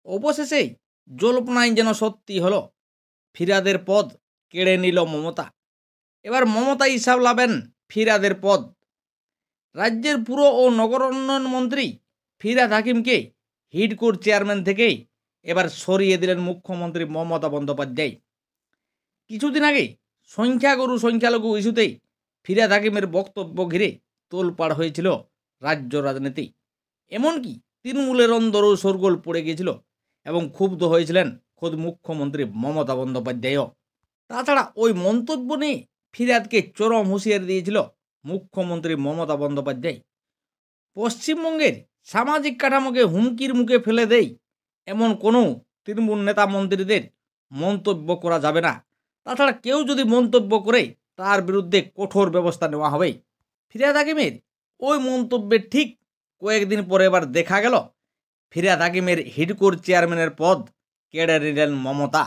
অবশেষে জল্পনাই যেন সত্যি হলো, ফিরহাদের পদ কেড়ে নিল মমতা। এবার মমতাই সামলাবেন ফিরহাদের পদ। রাজ্যের পুর ও নগর উন্নয়ন মন্ত্রী ফিরহাদ হাকিমকে হিডকোর চেয়ারম্যান থেকেই এবার সরিয়ে দিলেন মুখ্যমন্ত্রী মমতা বন্দ্যোপাধ্যায়। কিছুদিন আগে সংখ্যাগুরু সংখ্যালঘু ইস্যুতেই ফিরহাদ হাকিমের বক্তব্য ঘিরে তোলপাড় হয়েছিল রাজ্য রাজনীতি। এমনকি তৃণমূলের অন্দরও শোরগোল পড়ে গিয়েছিল এবং ক্ষুব্ধ হয়েছিলেন খোদ মুখ্যমন্ত্রী মমতা বন্দ্যোপাধ্যায়ও। তাছাড়া ওই মন্তব্য নিয়ে ফিরহাদকে চরম হুঁশিয়ারি দিয়েছিল মুখ্যমন্ত্রী মমতা বন্দ্যোপাধ্যায়। পশ্চিমবঙ্গের সামাজিক কাঠামোকে হুমকির মুখে ফেলে দেয় এমন কোনো তৃণমূল নেতা মন্ত্রীদের মন্তব্য করা যাবে না। তাছাড়া কেউ যদি মন্তব্য করে তার বিরুদ্ধে কঠোর ব্যবস্থা নেওয়া হবে। ফিরহাদ হাকিমের ওই মন্তব্যের ঠিক কয়েকদিন পরে এবার দেখা গেল ফিরহাদ হাকিমের হিডকোর চেয়ারম্যানের পদ কেড়ে নিলেন মমতা।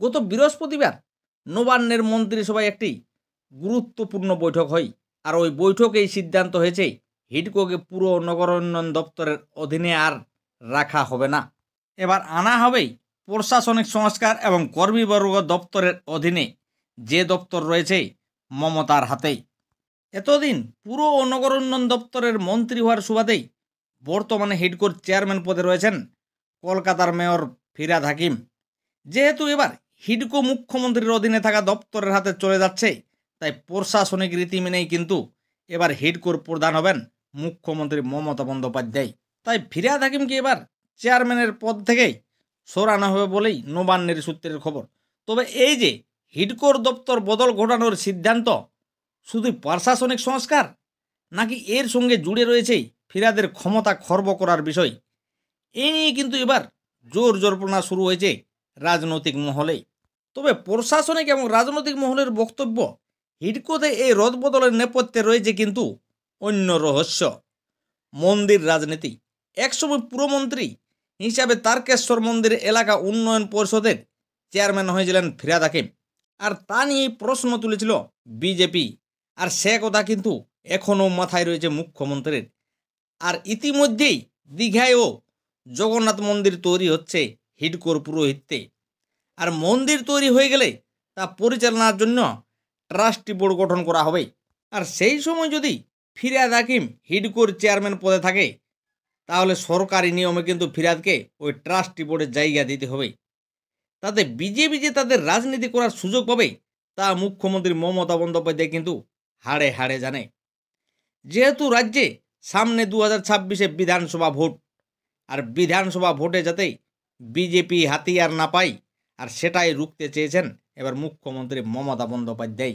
গত বৃহস্পতিবার নবান্নের মন্ত্রিসভায় একটি গুরুত্বপূর্ণ বৈঠক হয়, আর ওই বৈঠকেই সিদ্ধান্ত হয়েছে হিডকোকে পুর নগর উন্নয়ন দপ্তরের অধীনে আর রাখা হবে না। এবার আনা হবেই প্রশাসনিক সংস্কার এবং কর্মীবর্গ দপ্তরের অধীনে, যে দপ্তর রয়েছে মমতার হাতেই। এতদিন পুর ও নগর উন্নয়ন দপ্তরের মন্ত্রী হওয়ার সুবাদেই বর্তমানে হিডকোর চেয়ারম্যান পদে রয়েছেন কলকাতার মেয়র ফিরহাদ হাকিম। যেহেতু এবার হিডকো মুখ্যমন্ত্রীর অধীনে থাকা দপ্তরের হাতে চলে যাচ্ছে, তাই প্রশাসনিক রীতি মেনেই কিন্তু এবার হিডকোর প্রধান হবেন মুখ্যমন্ত্রী মমতা বন্দ্যোপাধ্যায়। তাই ফিরহাদ হাকিমকে এবার চেয়ারম্যানের পদ থেকেই সরানো হবে বলেই নবান্নের সূত্রের খবর। তবে এই যে হিডকোর দপ্তর বদল ঘটানোর সিদ্ধান্ত, শুধু প্রশাসনিক সংস্কার নাকি এর সঙ্গে জুড়ে রয়েছে ফিরহাদের ক্ষমতা খর্ব করার বিষয়, এই নিয়ে কিন্তু এবার জোর জল্পনা শুরু হয়েছে রাজনৈতিক মহলে। তবে প্রশাসনিক এবং রাজনৈতিক মহলের বক্তব্য, হিডকোতে এই রদবদলের নেপথ্যে রয়েছে কিন্তু অন্য রহস্য। মন্দির রাজনীতি। একসময় পুরমন্ত্রী হিসাবে তারকেশ্বর মন্দির এলাকা উন্নয়ন পরিষদের চেয়ারম্যান হয়েছিলেন ফিরহাদ হাকিম, আর তা নিয়েই প্রশ্ন তুলেছিল বিজেপি। আর সে কথা কিন্তু এখনও মাথায় রয়েছে মুখ্যমন্ত্রীর। আর ইতিমধ্যেই দীঘায়ও জগন্নাথ মন্দির তৈরি হচ্ছে হিডকোর পুরোহিত্যে। আর মন্দির তৈরি হয়ে গেলে তা পরিচালনার জন্য ট্রাস্টি বোর্ড গঠন করা হবে। আর সেই সময় যদি ফিরহাদ হাকিম হিডকোর চেয়ারম্যান পদে থাকে, তাহলে সরকারি নিয়মে কিন্তু ফিরহাদকে ওই ট্রাস্টি বোর্ডের জায়গা দিতে হবে। তাতে বিজেপি যে তাদের রাজনীতি করার সুযোগ পাবে, তা মুখ্যমন্ত্রী মমতা বন্দ্যোপাধ্যায় কিন্তু হাড়ে হাড়ে জানে। যেহেতু রাজ্যে সামনে 2026-এ বিধানসভা ভোট, আর বিধানসভা ভোটে যাতে বিজেপি হাতিয়ার না পায়, আর সেটাই রুখতে চেয়েছেন এবার মুখ্যমন্ত্রী মমতা বন্দ্যোপাধ্যায়।